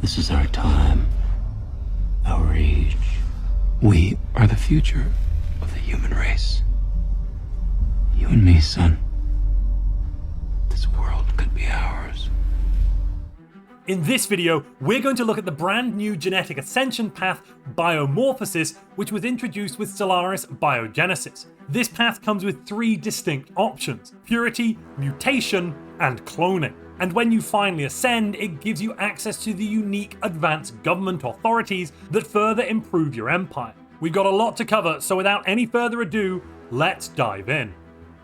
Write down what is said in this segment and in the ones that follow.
This is our time, our age. We are the future of the human race. You and me, son. This world could be ours. In this video, we're going to look at the brand new Genetic Ascension path, Biomorphosis, which was introduced with Stellaris Biogenesis. This path comes with 3 distinct options: purity, mutation, and cloning. And when you finally ascend, it gives you access to the unique advanced government authorities that further improve your empire. We've got a lot to cover, so without any further ado, let's dive in.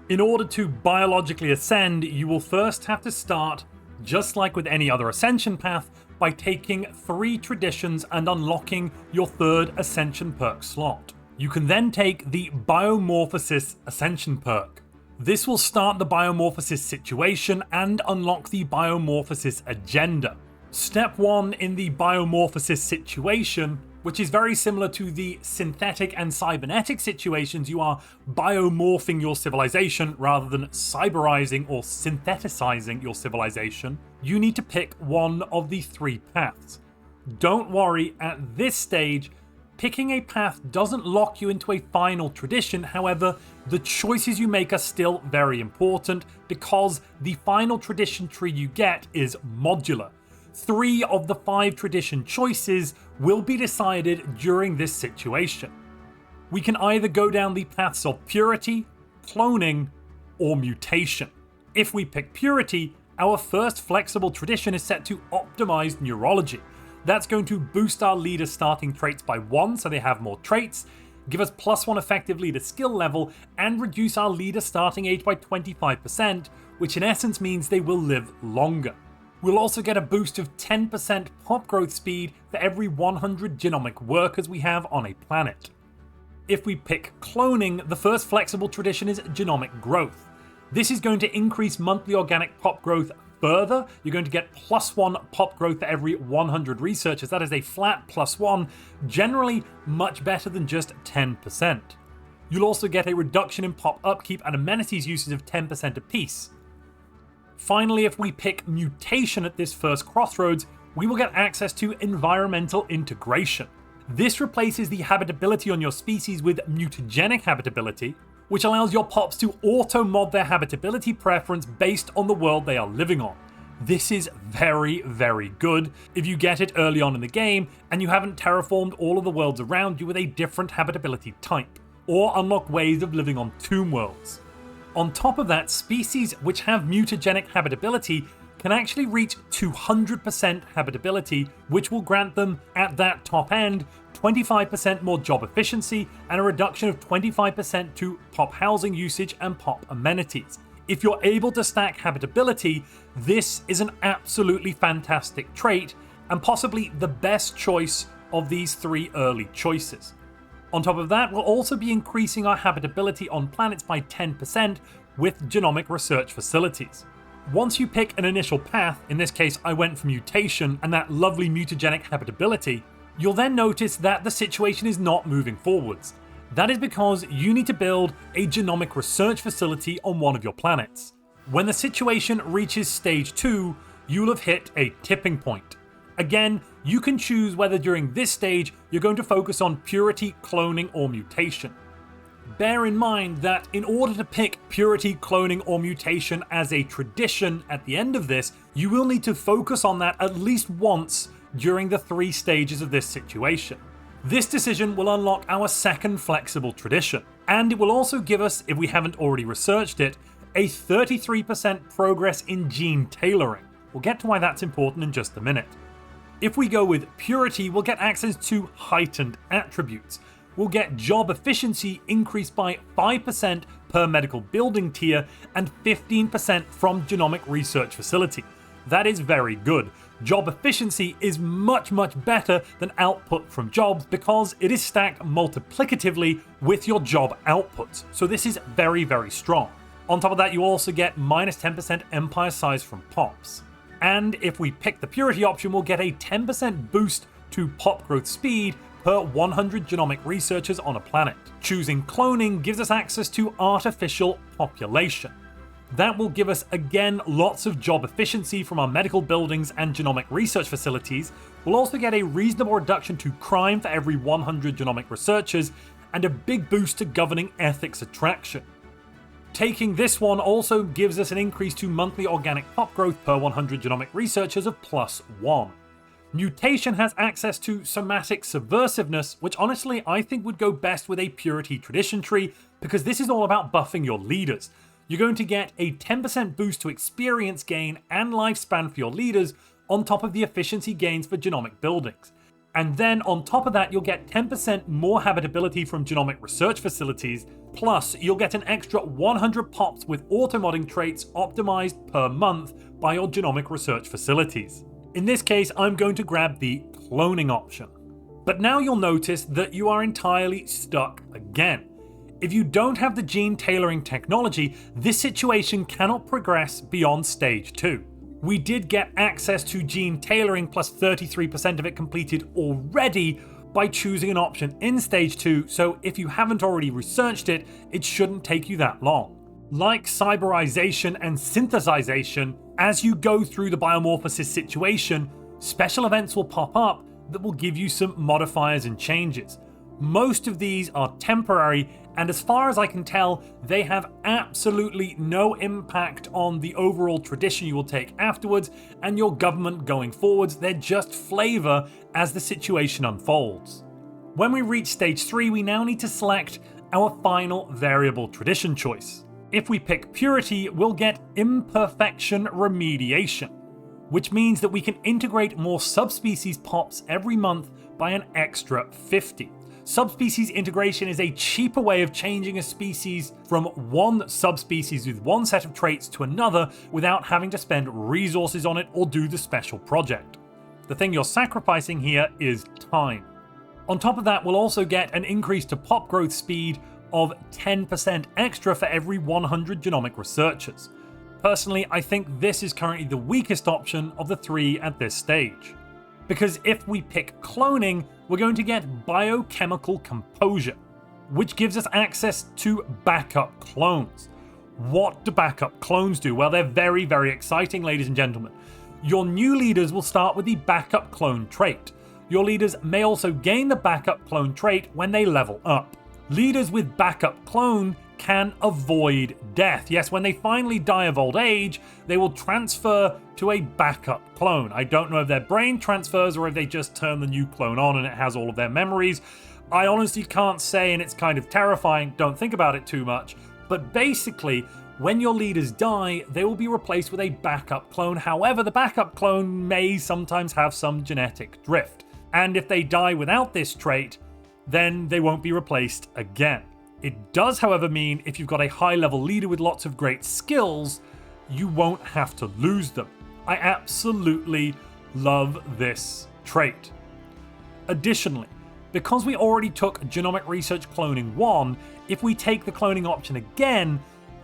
In order to biologically ascend, you will first have to start, just like with any other ascension path, by taking 3 traditions and unlocking your 3rd ascension perk slot. You can then take the Biomorphosis ascension perk. This will start the Biomorphosis situation and unlock the Biomorphosis agenda. Step 1 in the Biomorphosis situation, which is very similar to the synthetic and cybernetic situations. You are biomorphing your civilization rather than cyberizing or syntheticizing your civilization. You need to pick one of the 3 paths. Don't worry, at this stage, picking a path doesn't lock you into a final tradition. However, the choices you make are still very important because the final tradition tree you get is modular. 3 of the 5 tradition choices will be decided during this situation. We can either go down the paths of purity, cloning, or mutation. If we pick purity, our first flexible tradition is set to optimized neurology. That's going to boost our leader starting traits by 1, so they have more traits, give us +1 effective leader skill level, and reduce our leader starting age by 25%, which in essence means they will live longer. We'll also get a boost of 10% pop growth speed for every 100 genomic workers we have on a planet. If we pick cloning, the first flexible tradition is genomic growth. This is going to increase monthly organic pop growth further. You're going to get +1 pop growth for every 100 researchers. That is a flat +1, generally much better than just 10%. You'll also get a reduction in pop upkeep and amenities usage of 10% apiece. Finally, if we pick mutation at this first crossroads, we will get access to environmental integration. This replaces the habitability on your species with mutagenic habitability, which allows your pops to auto-mod their habitability preference based on the world they are living on. This is very, very good if you get it early on in the game and you haven't terraformed all of the worlds around you with a different habitability type, or unlock ways of living on tomb worlds. On top of that, species which have mutagenic habitability can actually reach 200% habitability, which will grant them, at that top end, 25% more job efficiency and a reduction of 25% to pop housing usage and pop amenities. If you're able to stack habitability, this is an absolutely fantastic trait and possibly the best choice of these 3 early choices. On top of that, we'll also be increasing our habitability on planets by 10% with genomic research facilities. Once you pick an initial path, in this case I went for mutation and that lovely mutagenic habitability, you'll then notice that the situation is not moving forwards. That is because you need to build a genomic research facility on one of your planets. When the situation reaches stage 2, you'll have hit a tipping point. Again, you can choose whether during this stage you're going to focus on purity, cloning, or mutation. Bear in mind that in order to pick purity, cloning, or mutation as a tradition at the end of this, you will need to focus on that at least once during the 3 stages of this situation. This decision will unlock our 2nd flexible tradition, and it will also give us, if we haven't already researched it, a 33% progress in gene tailoring. We'll get to why that's important in just a minute. If we go with purity, we'll get access to heightened attributes. We'll get job efficiency increased by 5% per medical building tier and 15% from genomic research facility. That is very good. Job efficiency is much better than output from jobs because it is stacked multiplicatively with your job outputs. So this is very, very strong. On top of that, you also get -10% empire size from pops. And if we pick the purity option, we'll get a 10% boost to pop growth speed per 100 genomic researchers on a planet. Choosing cloning gives us access to artificial population. That will give us, again, lots of job efficiency from our medical buildings and genomic research facilities. We'll also get a reasonable reduction to crime for every 100 genomic researchers, and a big boost to governing ethics attraction. Taking this one also gives us an increase to monthly organic pop growth per 100 genomic researchers of +1. Mutation has access to somatic subversiveness, which honestly I think would go best with a purity tradition tree, because this is all about buffing your leaders. You're going to get a 10% boost to experience gain and lifespan for your leaders, on top of the efficiency gains for genomic buildings. And then on top of that, you'll get 10% more habitability from genomic research facilities, plus you'll get an extra 100 pops with automodding traits optimized per month by your genomic research facilities. In this case, I'm going to grab the cloning option. But now you'll notice that you are entirely stuck again. If you don't have the gene tailoring technology, this situation cannot progress beyond stage 2. We did get access to gene tailoring plus 33% of it completed already by choosing an option in stage 2, so if you haven't already researched it, it shouldn't take you that long. Like cyberization and synthesization, as you go through the biomorphosis situation, special events will pop up that will give you some modifiers and changes. Most of these are temporary, and as far as I can tell, they have absolutely no impact on the overall tradition you will take afterwards and your government going forwards. They're just flavor as the situation unfolds. When we reach stage 3, we now need to select our final variable tradition choice. If we pick purity, we'll get imperfection remediation, which means that we can integrate more subspecies pops every month by an extra 50. Subspecies integration is a cheaper way of changing a species from one subspecies with one set of traits to another without having to spend resources on it or do the special project. The thing you're sacrificing here is time. On top of that, we'll also get an increase to pop growth speed of 10% extra for every 100 genomic researchers. Personally, I think this is currently the weakest option of the 3 at this stage. Because if we pick cloning, we're going to get biochemical composure, which gives us access to backup clones. What do backup clones do? Well, they're very, very exciting, ladies and gentlemen. Your new leaders will start with the backup clone trait. Your leaders may also gain the backup clone trait when they level up. Leaders with backup clone can avoid death. Yes, when they finally die of old age, they will transfer to a backup clone. I don't know if their brain transfers or if they just turn the new clone on and it has all of their memories. I honestly can't say, and it's kind of terrifying. Don't think about it too much. But basically, when your leaders die, they will be replaced with a backup clone. However, the backup clone may sometimes have some genetic drift. And if they die without this trait, then they won't be replaced again. It does, however, mean if you've got a high-level leader with lots of great skills, you won't have to lose them. I absolutely love this trait. Additionally, because we already took Genomic Research Cloning 1, if we take the cloning option again,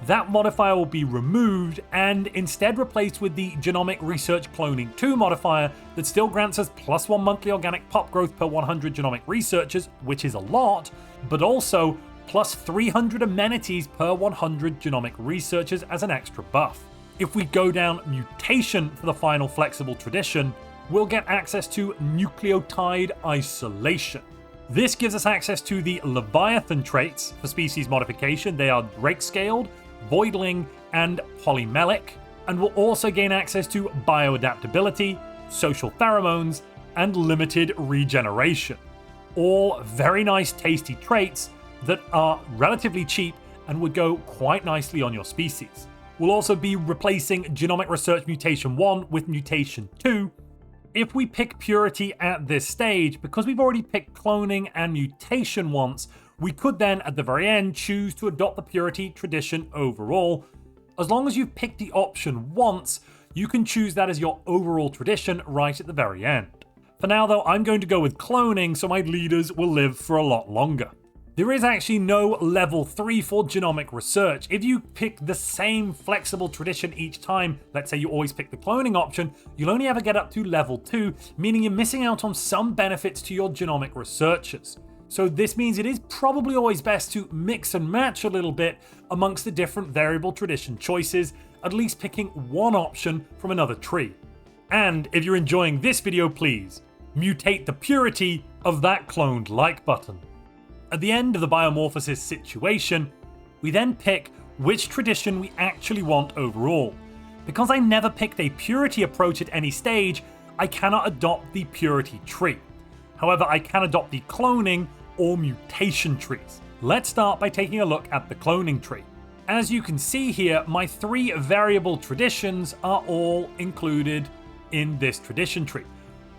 that modifier will be removed and instead replaced with the Genomic Research Cloning 2 modifier that still grants us +1 monthly organic pop growth per 100 genomic researchers, which is a lot, but also plus 300 amenities per 100 genomic researchers as an extra buff. If we go down mutation for the final flexible tradition, we'll get access to nucleotide isolation. This gives us access to the Leviathan traits for species modification. They are Drake-scaled, Voidling, and Polymelic, and we'll also gain access to bioadaptability, social pheromones, and limited regeneration. All very nice, tasty traits that are relatively cheap and would go quite nicely on your species. We'll also be replacing Genomic Research Mutation 1 with Mutation 2. If we pick Purity at this stage, because we've already picked Cloning and Mutation once, we could then at the very end choose to adopt the Purity tradition overall. As long as you've picked the option once, you can choose that as your overall tradition right at the very end. For now though, I'm going to go with Cloning so my leaders will live for a lot longer. There is actually no level 3 for genomic research. If you pick the same flexible tradition each time, let's say you always pick the cloning option, you'll only ever get up to level 2, meaning you're missing out on some benefits to your genomic researchers. So this means it is probably always best to mix and match a little bit amongst the different variable tradition choices, at least picking one option from another tree. And if you're enjoying this video, please mutate the purity of that cloned like button. At the end of the biomorphosis situation, we then pick which tradition we actually want overall. Because I never picked a purity approach at any stage, I cannot adopt the purity tree. However, I can adopt the cloning or mutation trees. Let's start by taking a look at the cloning tree. As you can see here, my 3 variable traditions are all included in this tradition tree.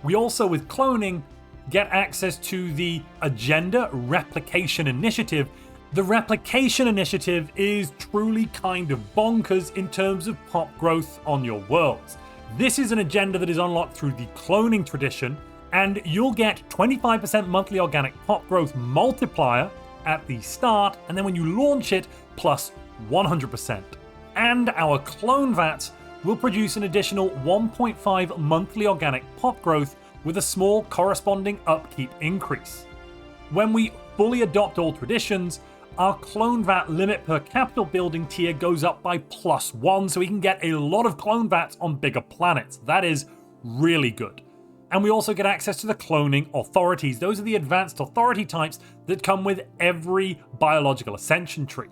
We also, with cloning, get access to the Agenda Replication Initiative. The Replication Initiative is truly kind of bonkers in terms of pop growth on your worlds. This is an agenda that is unlocked through the cloning tradition, and you'll get 25% monthly organic pop growth multiplier at the start, and then when you launch it, plus 100%. And our clone vats will produce an additional 1.5 monthly organic pop growth with a small corresponding upkeep increase. When we fully adopt all traditions, our clone vat limit per capital building tier goes up by +1, so we can get a lot of clone vats on bigger planets. That is really good. And we also get access to the cloning authorities. Those are the advanced authority types that come with every biological ascension tree.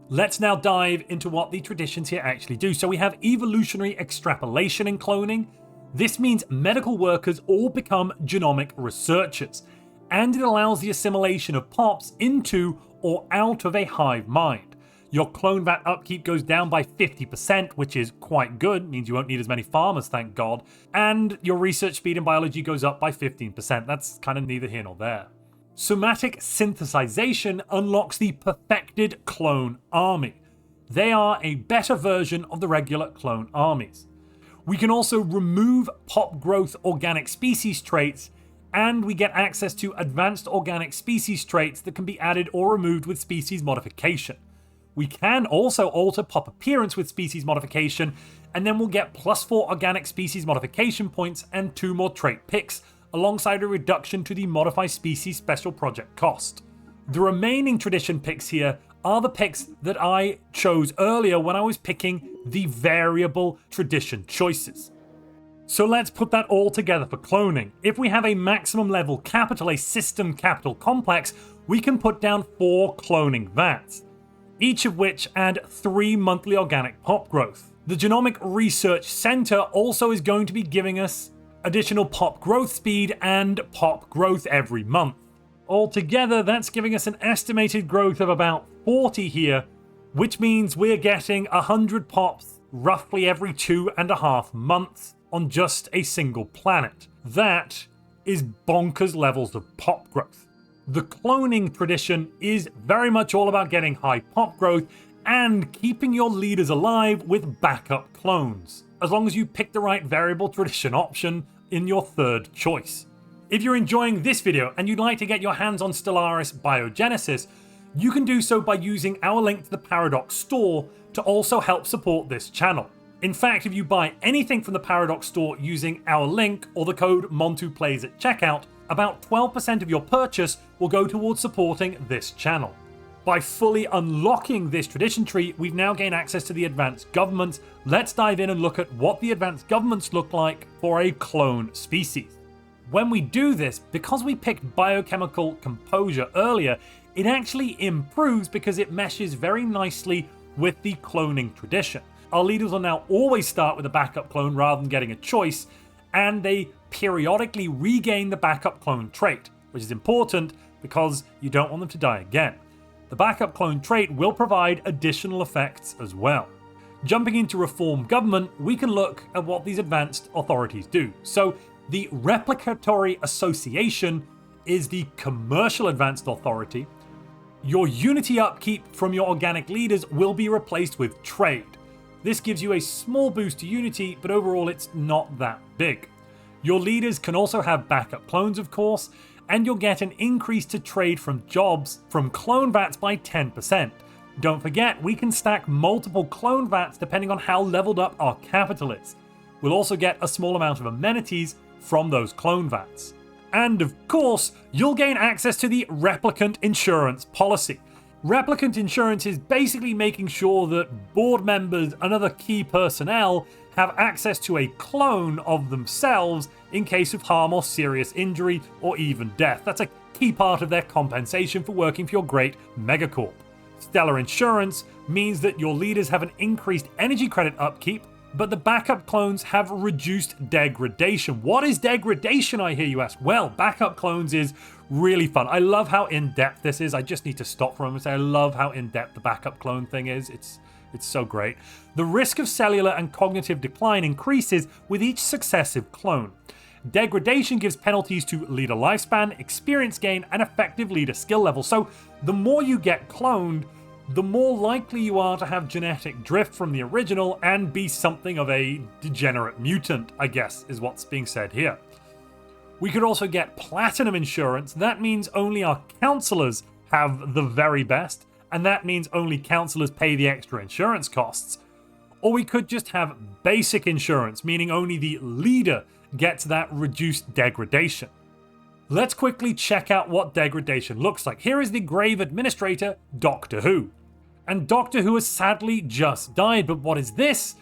Let's now dive into what the traditions here actually do. So we have evolutionary extrapolation in cloning. This means medical workers all become genomic researchers, and it allows the assimilation of pops into or out of a hive mind. Your clone vat upkeep goes down by 50%, which is quite good, means you won't need as many farmers, thank God, and your research speed in biology goes up by 15%. That's kind of neither here nor there. Somatic synthesization unlocks the perfected clone army. They are a better version of the regular clone armies. We can also remove pop growth organic species traits, and we get access to advanced organic species traits that can be added or removed with species modification. We can also alter pop appearance with species modification, and then we'll get +4 organic species modification points and 2 more trait picks, alongside a reduction to the modify species special project cost. The remaining tradition picks here are the picks that I chose earlier when I was picking the variable tradition choices. So let's put that all together for cloning. If we have a maximum level capital, a system capital complex, we can put down 4 cloning vats, each of which add 3 monthly organic pop growth. The Genomic Research Center also is going to be giving us additional pop growth speed and pop growth every month. Altogether, that's giving us an estimated growth of about 40 here, which means we're getting 100 pops roughly every 2.5 months on just a single planet. That is bonkers levels of pop growth. The cloning tradition is very much all about getting high pop growth and keeping your leaders alive with backup clones, as long as you pick the right variable tradition option in your 3rd choice. If you're enjoying this video and you'd like to get your hands on Stellaris Biogenesis, you can do so by using our link to the Paradox store to also help support this channel. In fact, if you buy anything from the Paradox store using our link or the code MONTUPLAYS at checkout, about 12% of your purchase will go towards supporting this channel. By fully unlocking this tradition tree, we've now gained access to the advanced governments. Let's dive in and look at what the advanced governments look like for a clone species. When we do this, because we picked biochemical composure earlier, it actually improves because it meshes very nicely with the cloning tradition. Our leaders will now always start with a backup clone rather than getting a choice, and they periodically regain the backup clone trait, which is important because you don't want them to die again. The backup clone trait will provide additional effects as well. Jumping into Reform Government, we can look at what these advanced authorities do. So the Replicatory Association is the commercial advanced authority. Your unity upkeep from your organic leaders will be replaced with trade. This gives you a small boost to unity, but overall it's not that big. Your leaders can also have backup clones, of course, and you'll get an increase to trade from jobs from clone vats by 10%. Don't forget, we can stack multiple clone vats depending on how leveled up our capital is. We'll also get a small amount of amenities from those clone vats. And of course, you'll gain access to the replicant insurance policy. Replicant insurance is basically making sure that board members and other key personnel have access to a clone of themselves in case of harm or serious injury or even death. That's a key part of their compensation for working for your great megacorp. Stellar insurance means that your leaders have an increased energy credit upkeep, but the backup clones have reduced degradation. What is degradation, I hear you ask? Well, backup clones is really fun. I love how in-depth this is. I just need to stop for a moment and say I love how in-depth the backup clone thing is. It's so great. The risk of cellular and cognitive decline increases with each successive clone. Degradation gives penalties to leader lifespan, experience gain, and effective leader skill level. So the more you get cloned, the more likely you are to have genetic drift from the original and be something of a degenerate mutant, I guess is what's being said here. We could also get platinum insurance. That means only our counselors have the very best, and that means only counselors pay the extra insurance costs. Or we could just have basic insurance, meaning only the leader gets that reduced degradation. Let's quickly check out what degradation looks like. Here is the Grave Administrator, Doctor Who. And Doctor Who has sadly just died, but what is this?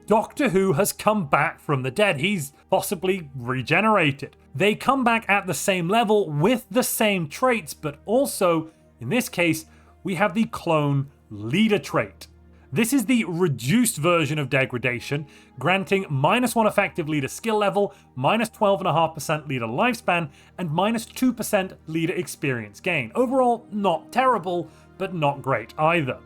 Doctor Who has come back from the dead. He's possibly regenerated. They come back at the same level with the same traits, but also, in this case, we have the clone leader trait. This is the reduced version of degradation, granting -1 effective leader skill level, -12.5% leader lifespan, and -2% leader experience gain. Overall, not terrible, but not great either.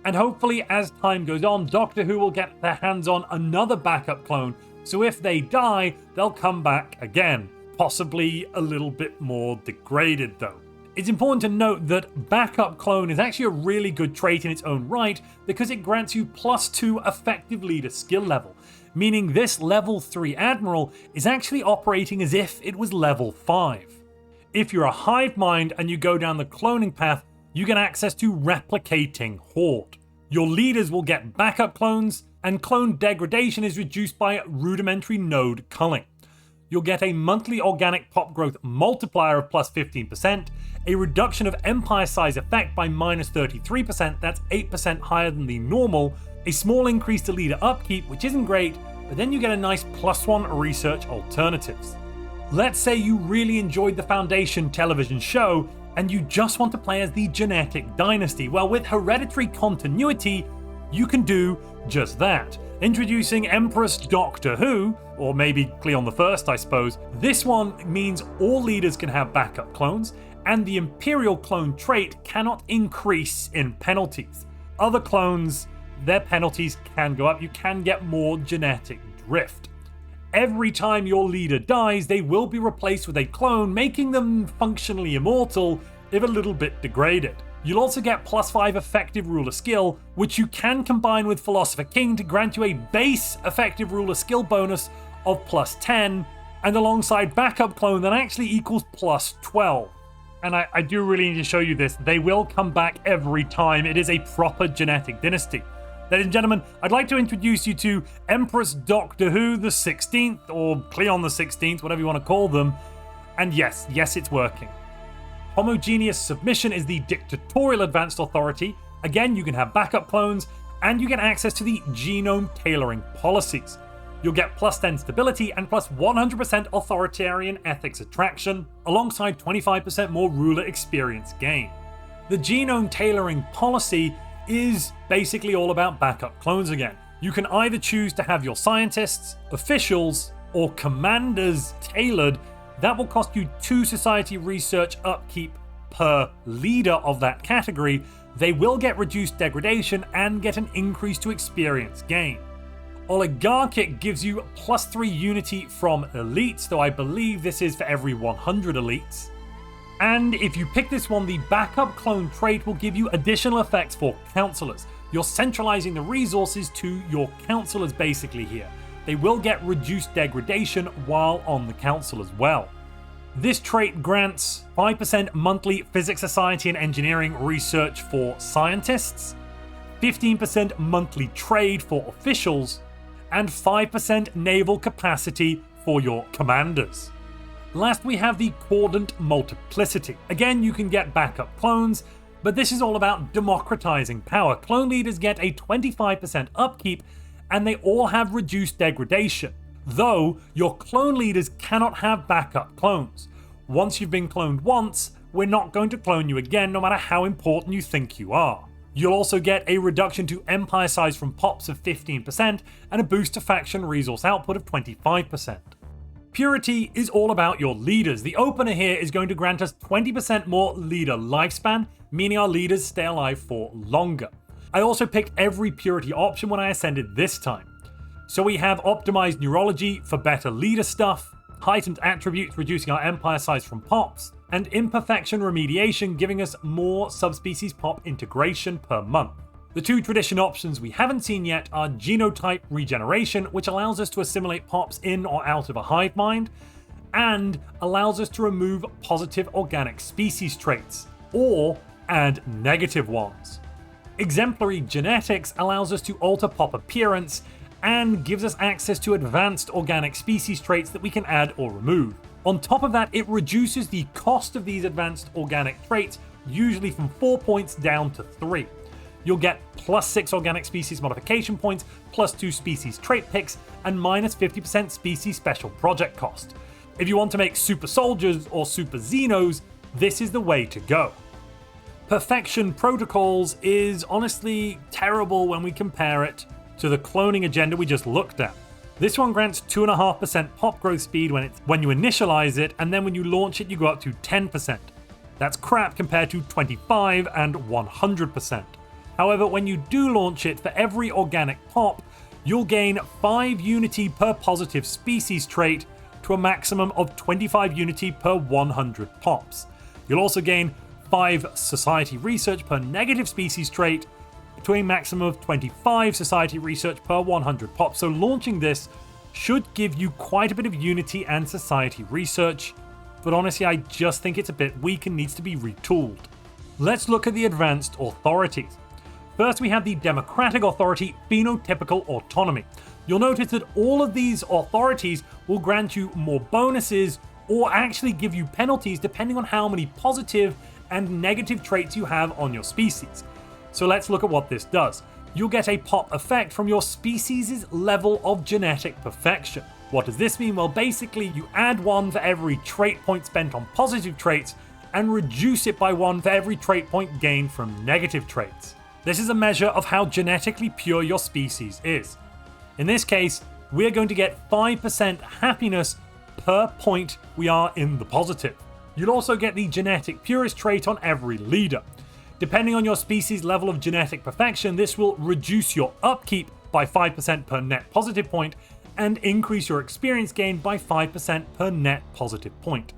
And hopefully, as time goes on, Doctor Who will get their hands on another backup clone, so if they die, they'll come back again, possibly a little bit more degraded though. It's important to note that backup clone is actually a really good trait in its own right because it grants you +2 effective leader skill level, meaning this level 3 admiral is actually operating as if it was level 5. If you're a hive mind and you go down the cloning path, you get access to replicating horde. Your leaders will get backup clones, and clone degradation is reduced by rudimentary node culling. You'll get a monthly organic pop growth multiplier of +15%, a reduction of empire size effect by -33%, that's 8% higher than the normal, a small increase to leader upkeep, which isn't great, but then you get a nice +1 research alternatives. Let's say you really enjoyed the Foundation television show, and you just want to play as the Genetic Dynasty. Well, with hereditary continuity, you can do just that. Introducing Empress Doctor Who, or maybe Cleon the First, I suppose. This one means all leaders can have backup clones, and the Imperial clone trait cannot increase in penalties. Other clones, their penalties can go up. You can get more genetic drift. Every time your leader dies, they will be replaced with a clone, making them functionally immortal, if a little bit degraded. You'll also get +5 effective ruler skill, which you can combine with Philosopher King to grant you a base effective ruler skill bonus of +10, and alongside backup clone that actually equals +12. And I do really need to show you this. They will come back every time. It is a proper genetic dynasty. Ladies and gentlemen, I'd like to introduce you to Empress Doctor Who the 16th, or Cleon the 16th, whatever you want to call them. And yes, it's working. Homogeneous Submission is the dictatorial advanced authority. Again, you can have backup clones, and you get access to the genome tailoring policies. You'll get +10 stability and +100% authoritarian ethics attraction, alongside 25% more ruler experience gain. The genome tailoring policy is basically all about backup clones again. You can either choose to have your scientists, officials, or commanders tailored. That will cost you 2 society research upkeep per leader of that category. They will get reduced degradation and get an increase to experience gain. Oligarchic gives you +3 unity from elites, though I believe this is for every 100 elites. And if you pick this one, the backup clone trait will give you additional effects for counselors. You're centralizing the resources to your counselors basically here. They will get reduced degradation while on the council as well. This trait grants 5% monthly physics, society, and engineering research for scientists, 15% monthly trade for officials, and 5% naval capacity for your commanders. Last, we have the Cordant Multiplicity. Again, you can get backup clones, but this is all about democratizing power. Clone leaders get a 25% upkeep, and they all have reduced degradation. Though, your clone leaders cannot have backup clones. Once you've been cloned once, we're not going to clone you again, no matter how important you think you are. You'll also get a reduction to empire size from pops of 15% and a boost to faction resource output of 25%. Purity is all about your leaders. The opener here is going to grant us 20% more leader lifespan, meaning our leaders stay alive for longer. I also picked every purity option when I ascended this time. So we have optimized neurology for better leader stuff, heightened attributes reducing our empire size from pops, and imperfection remediation giving us more subspecies pop integration per month. The two tradition options we haven't seen yet are genotype regeneration, which allows us to assimilate pops in or out of a hive mind, and allows us to remove positive organic species traits, or add negative ones. Exemplary genetics allows us to alter pop appearance, and gives us access to advanced organic species traits that we can add or remove. On top of that, it reduces the cost of these advanced organic traits, usually from 4 points down to 3. You'll get +6 organic species modification points, +2 species trait picks, and -50% species special project cost. If you want to make super soldiers or super xenos, this is the way to go. Perfection Protocols is honestly terrible when we compare it to the cloning agenda we just looked at. This one grants 2.5% pop growth speed when you initialize it, and then when you launch it you go up to 10%. That's crap compared to 25 and 100%. However, when you do launch it, for every organic pop, you'll gain 5 unity per positive species trait to a maximum of 25 unity per 100 pops. You'll also gain 5 society research per negative species trait to a maximum of 25 society research per 100 pops. So launching this should give you quite a bit of unity and society research, but honestly I just think it's a bit weak and needs to be retooled. Let's look at the advanced authorities. First, we have the Democratic Authority Phenotypical Autonomy. You'll notice that all of these authorities will grant you more bonuses or actually give you penalties depending on how many positive and negative traits you have on your species. So let's look at what this does. You'll get a pop effect from your species' level of genetic perfection. What does this mean? Well, basically you add 1 for every trait point spent on positive traits and reduce it by 1 for every trait point gained from negative traits. This is a measure of how genetically pure your species is. In this case, we're going to get 5% happiness per point we are in the positive. You'll also get the genetic purist trait on every leader. Depending on your species' level of genetic perfection, this will reduce your upkeep by 5% per net positive point and increase your experience gain by 5% per net positive point.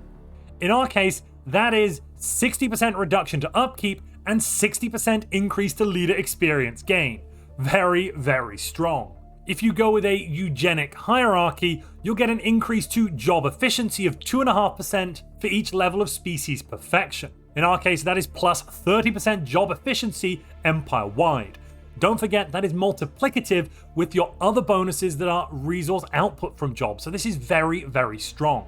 In our case, that is 60% reduction to upkeep and 60% increase to leader experience gain. Very, very strong. If you go with a eugenic hierarchy, you'll get an increase to job efficiency of 2.5% for each level of species perfection. In our case, that is plus 30% job efficiency empire-wide. Don't forget that is multiplicative with your other bonuses that are resource output from jobs, so this is very, very strong.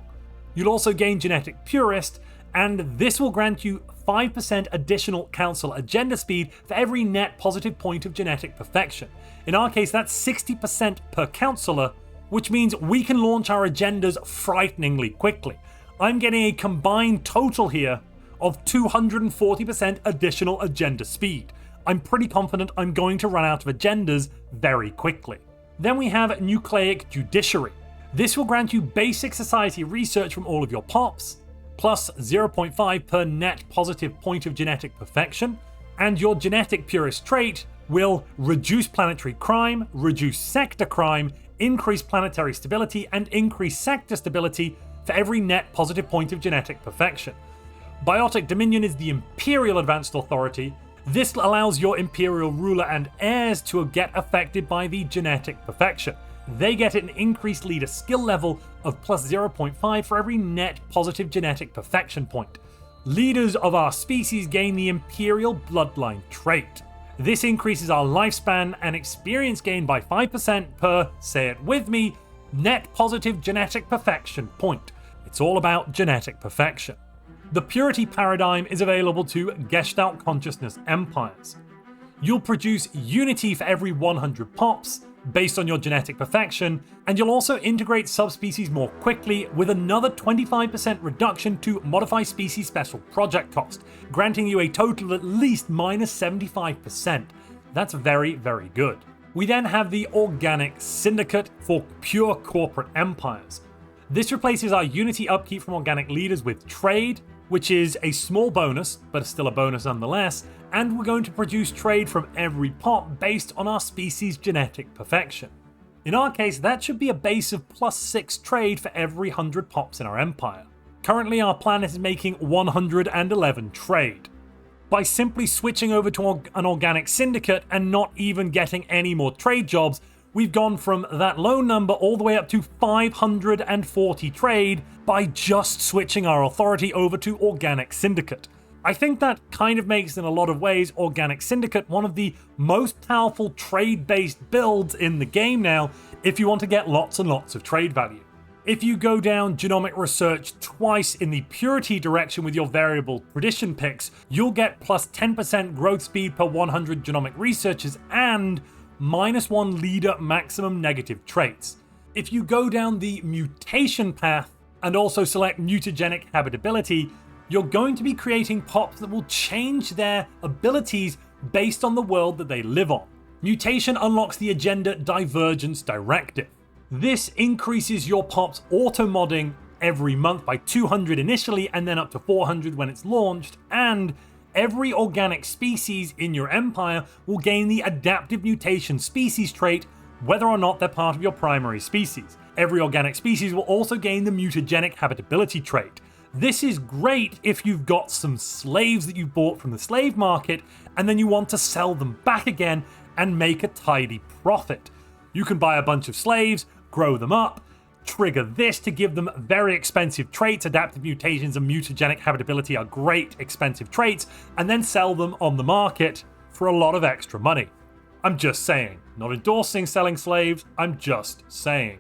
You'll also gain Genetic Purist, and this will grant you 5% additional council agenda speed for every net positive point of genetic perfection. In our case, that's 60% per councillor, which means we can launch our agendas frighteningly quickly. I'm getting a combined total here of 240% additional agenda speed. I'm pretty confident I'm going to run out of agendas very quickly. Then we have Nucleic Judiciary. This will grant you basic society research from all of your pops, plus 0.5 per net positive point of genetic perfection, and your genetic purist trait will reduce planetary crime, reduce sector crime, increase planetary stability, and increase sector stability for every net positive point of genetic perfection. Biotic Dominion is the Imperial Advanced Authority. This allows your Imperial ruler and heirs to get affected by the genetic perfection. They get an increased leader skill level of plus 0.5 for every net positive genetic perfection point. Leaders of our species gain the Imperial Bloodline trait. This increases our lifespan and experience gain by 5% per, say it with me, net positive genetic perfection point. It's all about genetic perfection. The purity paradigm is available to Gestalt consciousness empires. You'll produce unity for every 100 pops, based on your genetic perfection, and you'll also integrate subspecies more quickly with another 25% reduction to modify species special project cost, granting you a total of at least minus 75%. That's very, very good. We then have the Organic Syndicate for pure corporate empires. This replaces our unity upkeep from organic leaders with trade, which is a small bonus, but still a bonus nonetheless, and we're going to produce trade from every pop based on our species' genetic perfection. In our case, that should be a base of +6 trade for every 100 pops in our empire. Currently, our planet is making 111 trade. By simply switching over to an organic syndicate and not even getting any more trade jobs, we've gone from that low number all the way up to 540 trade by just switching our authority over to Organic Syndicate. I think that kind of makes, in a lot of ways, Organic Syndicate one of the most powerful trade-based builds in the game now if you want to get lots and lots of trade value. If you go down genomic research twice in the purity direction with your variable tradition picks, you'll get plus 10% growth speed per 100 genomic researchers and -1 leader maximum negative traits. If you go down the mutation path and also select mutagenic habitability, you're going to be creating pops that will change their abilities based on the world that they live on. Mutation unlocks the Agenda Divergence Directive. This increases your pop's auto-modding every month by 200 initially and then up to 400 when it's launched, and every organic species in your empire will gain the Adaptive Mutation Species trait whether or not they're part of your primary species. Every organic species will also gain the Mutagenic Habitability trait. This is great if you've got some slaves that you bought from the slave market and then you want to sell them back again and make a tidy profit. You can buy a bunch of slaves, grow them up, trigger this to give them very expensive traits. Adaptive mutations and mutagenic habitability are great expensive traits, and then sell them on the market for a lot of extra money. I'm just saying, not endorsing selling slaves, I'm just saying.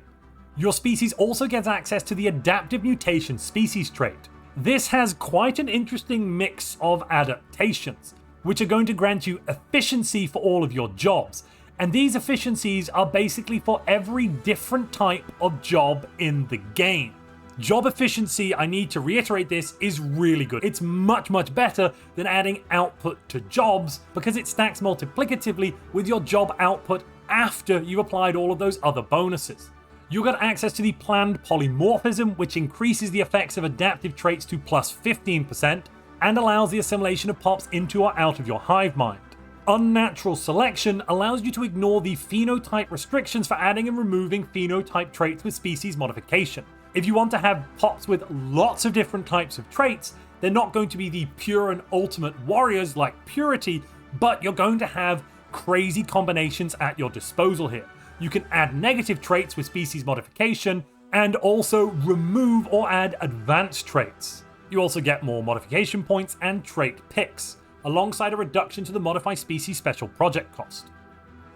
Your species also gets access to the Adaptive Mutation Species trait. This has quite an interesting mix of adaptations, which are going to grant you efficiency for all of your jobs. And these efficiencies are basically for every different type of job in the game. Job efficiency, I need to reiterate this, is really good. It's much, much better than adding output to jobs because it stacks multiplicatively with your job output after you've applied all of those other bonuses. You'll get access to the planned polymorphism, which increases the effects of adaptive traits to plus 15% and allows the assimilation of pops into or out of your hive mind. Unnatural selection allows you to ignore the phenotype restrictions for adding and removing phenotype traits with species modification. If you want to have pops with lots of different types of traits, they're not going to be the pure and ultimate warriors like Purity, but you're going to have crazy combinations at your disposal here. You can add negative traits with species modification, and also remove or add advanced traits. You also get more modification points and trait picks, alongside a reduction to the Modify Species Special project cost.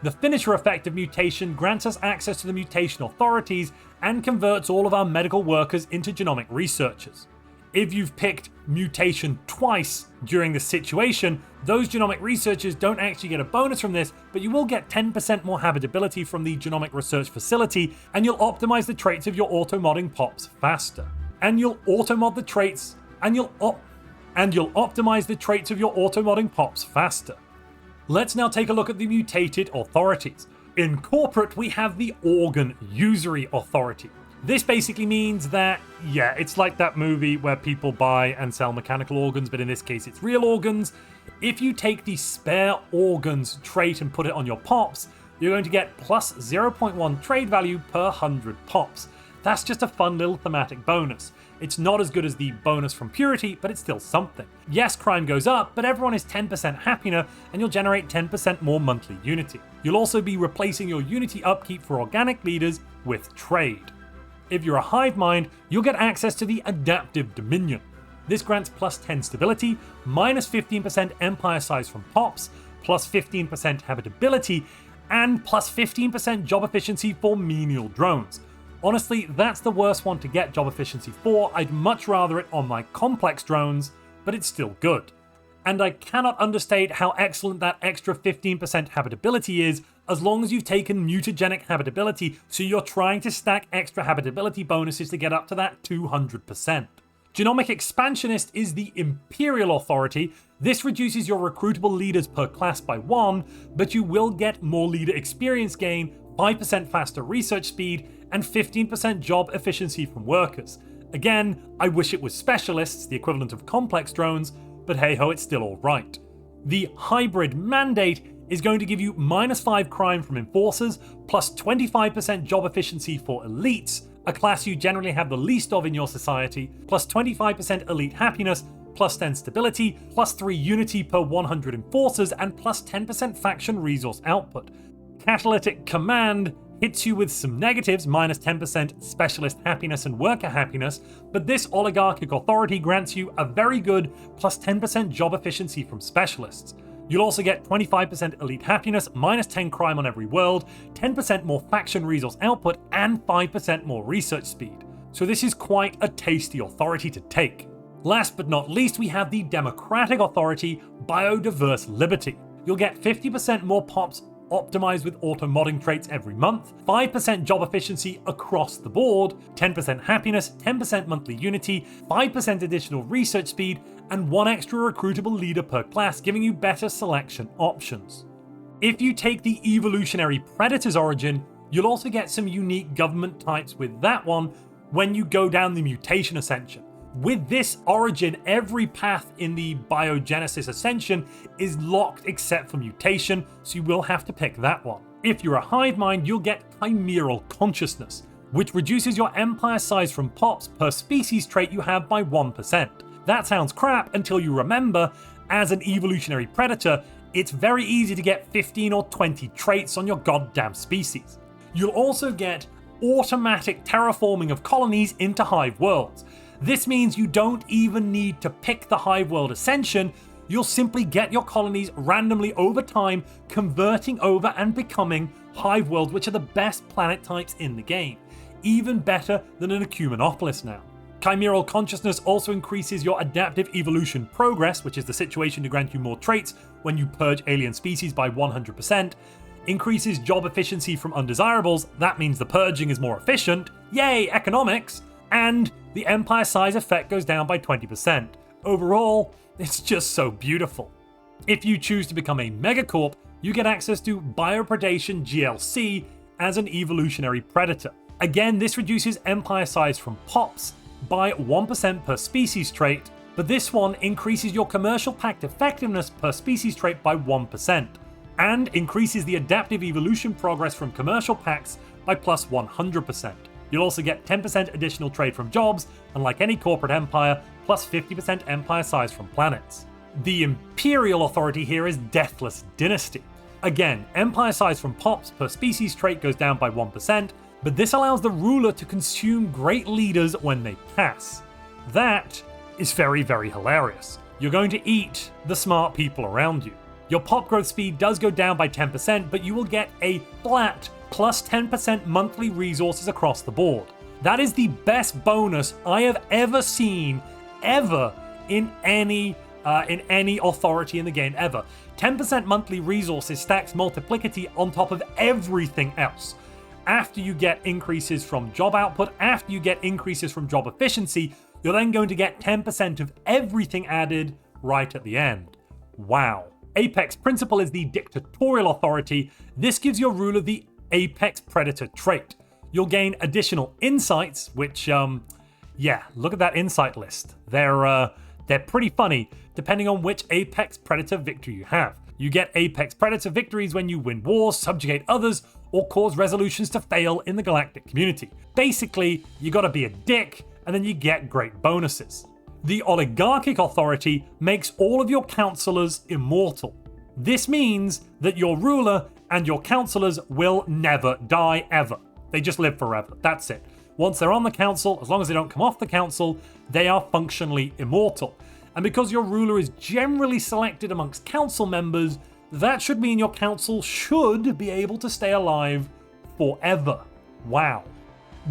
The finisher effect of mutation grants us access to the mutation authorities and converts all of our medical workers into genomic researchers. If you've picked mutation twice during this situation, those genomic researchers don't actually get a bonus from this, but you will get 10% more habitability from the genomic research facility, and you'll optimize the traits of your auto-modding pops faster. And you'll auto-mod the traits, and you'll optimize the traits of your auto-modding pops faster. Let's now take a look at the mutated authorities. In corporate, we have the organ usury authority. This basically means that, yeah, it's like that movie where people buy and sell mechanical organs, but in this case it's real organs. If you take the spare organs trait and put it on your pops, you're going to get plus 0.1 trade value per 100 pops. That's just a fun little thematic bonus. It's not as good as the bonus from Purity, but it's still something. Yes, crime goes up, but everyone is 10% happier, and you'll generate 10% more monthly unity. You'll also be replacing your unity upkeep for organic leaders with trade. If you're a hive mind, you'll get access to the Adaptive Dominion. This grants plus 10 stability, minus 15% empire size from pops, plus 15% habitability, and plus 15% job efficiency for menial drones. Honestly, that's the worst one to get job efficiency for. I'd much rather it on my complex drones, but it's still good. And I cannot understate how excellent that extra 15% habitability is, as long as you've taken mutagenic habitability, so you're trying to stack extra habitability bonuses to get up to that 200%. Genomic Expansionist is the Imperial Authority. This reduces your recruitable leaders per class by 1, but you will get more leader experience gain, 5% faster research speed, and 15% job efficiency from workers. Again, I wish it was specialists, the equivalent of complex drones, but hey ho, it's still alright. The Hybrid Mandate is going to give you -5 crime from enforcers, plus 25% job efficiency for elites, a class you generally have the least of in your society, plus 25% elite happiness, plus 10 stability, plus 3 unity per 100 enforcers, and plus 10% faction resource output. Catalytic Command hits you with some negatives, -10% specialist happiness and worker happiness, but this oligarchic authority grants you a very good plus 10% job efficiency from specialists. You'll also get 25% elite happiness, -10 crime on every world, 10% more faction resource output, and 5% more research speed. So this is quite a tasty authority to take. Last but not least, we have the Democratic Authority, Biodiverse Liberty. You'll get 50% more pops optimized with auto-modding traits every month, 5% job efficiency across the board, 10% happiness, 10% monthly unity, 5% additional research speed, and 1 extra recruitable leader per class, giving you better selection options. If you take the Evolutionary Predator's origin, you'll also get some unique government types with that one when you go down the Mutation Ascension. With this origin, every path in the Biogenesis Ascension is locked except for mutation, so you will have to pick that one. If you're a hive mind, you'll get Chimeral Consciousness, which reduces your empire size from pops per species trait you have by 1%. That sounds crap until you remember, as an evolutionary predator, it's very easy to get 15 or 20 traits on your goddamn species. You'll also get automatic terraforming of colonies into hive worlds. This means you don't even need to pick the hive world ascension, you'll simply get your colonies randomly over time converting over and becoming hive worlds, which are the best planet types in the game. Even better than an Ecumenopolis now. Chimeral Consciousness also increases your adaptive evolution progress, which is the situation to grant you more traits when you purge alien species by 100%, increases job efficiency from undesirables, that means the purging is more efficient, yay, economics, and the empire size effect goes down by 20%. Overall, it's just so beautiful. If you choose to become a megacorp, you get access to Biopredation GLC as an evolutionary predator. Again, this reduces empire size from pops by 1% per species trait, but this one increases your commercial pact effectiveness per species trait by 1%, and increases the adaptive evolution progress from commercial pacts by plus 100%. You'll also get 10% additional trade from jobs, and like any corporate empire, plus 50% empire size from planets. The Imperial Authority here is Deathless Dynasty. Again, empire size from pops per species trait goes down by 1%, but this allows the ruler to consume great leaders when they pass. That is very, very hilarious. You're going to eat the smart people around you. Your pop growth speed does go down by 10%, but you will get a flat plus 10% monthly resources across the board. That is the best bonus I have ever seen, ever, in any authority in the game, ever. 10% monthly resources stacks multiplicity on top of everything else. After you get increases from job output, after you get increases from job efficiency, you're then going to get 10% of everything added right at the end. Wow. Apex Principle is the Dictatorial Authority. This gives your ruler the Apex Predator trait. You'll gain additional insights, which, yeah, look at that insight list. They're pretty funny, depending on which Apex Predator victory you have. You get Apex Predator victories when you win wars, subjugate others, or cause resolutions to fail in the galactic community. Basically, you gotta be a dick, and then you get great bonuses. The Oligarchic Authority makes all of your councillors immortal. This means that your ruler and your councillors will never die ever. They just live forever, that's it. Once they're on the council, as long as they don't come off the council, they are functionally immortal. And because your ruler is generally selected amongst council members, that should mean your council should be able to stay alive forever. Wow.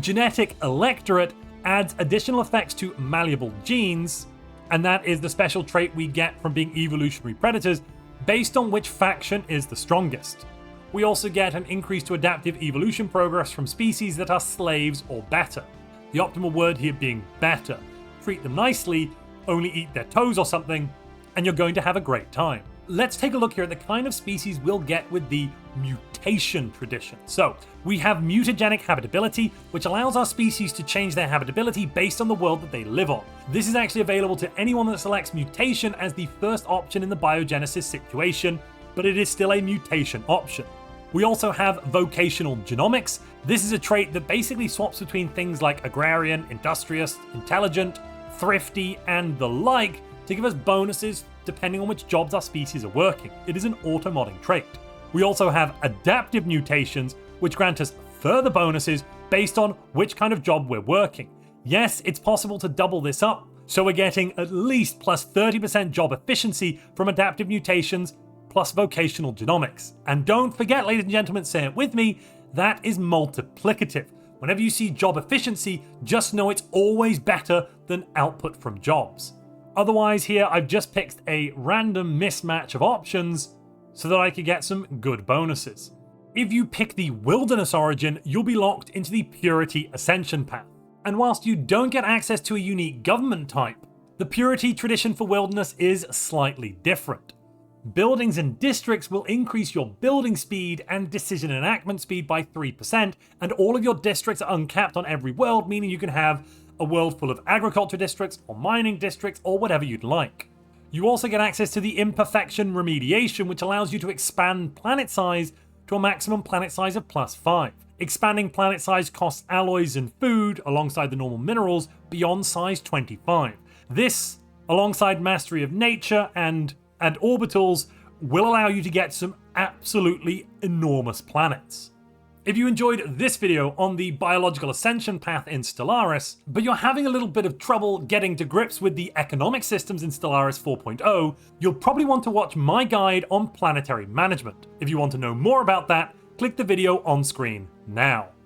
Genetic Electorate adds additional effects to malleable genes, and that is the special trait we get from being evolutionary predators based on which faction is the strongest. We also get an increase to adaptive evolution progress from species that are slaves or better. The optimal word here being better. Treat them nicely, only eat their toes or something, and you're going to have a great time. Let's take a look here at the kind of species we'll get with the mutation tradition. So, we have mutagenic habitability, which allows our species to change their habitability based on the world that they live on. This is actually available to anyone that selects mutation as the first option in the biogenesis situation, but it is still a mutation option. We also have vocational genomics. This is a trait that basically swaps between things like agrarian, industrious, intelligent, thrifty, and the like to give us bonuses depending on which jobs our species are working. It is an auto-modding trait. We also have adaptive mutations, which grant us further bonuses based on which kind of job we're working. Yes, it's possible to double this up, so we're getting at least plus 30% job efficiency from adaptive mutations plus vocational genomics. And don't forget, ladies and gentlemen, say it with me, that is multiplicative. Whenever you see job efficiency, just know it's always better than output from jobs. Otherwise here, I've just picked a random mismatch of options so that I could get some good bonuses. If you pick the wilderness origin, you'll be locked into the Purity Ascension path. And whilst you don't get access to a unique government type, the Purity tradition for wilderness is slightly different. Buildings and districts will increase your building speed and decision enactment speed by 3%, and all of your districts are uncapped on every world, meaning you can have a world full of agriculture districts or mining districts or whatever you'd like. You also get access to the imperfection remediation, which allows you to expand planet size to a maximum planet size of +5. Expanding planet size costs alloys and food alongside the normal minerals beyond size 25. This, alongside mastery of nature and orbitals, will allow you to get some absolutely enormous planets. If you enjoyed this video on the biological ascension path in Stellaris, but you're having a little bit of trouble getting to grips with the economic systems in Stellaris 4.0, you'll probably want to watch my guide on planetary management. If you want to know more about that, click the video on screen now.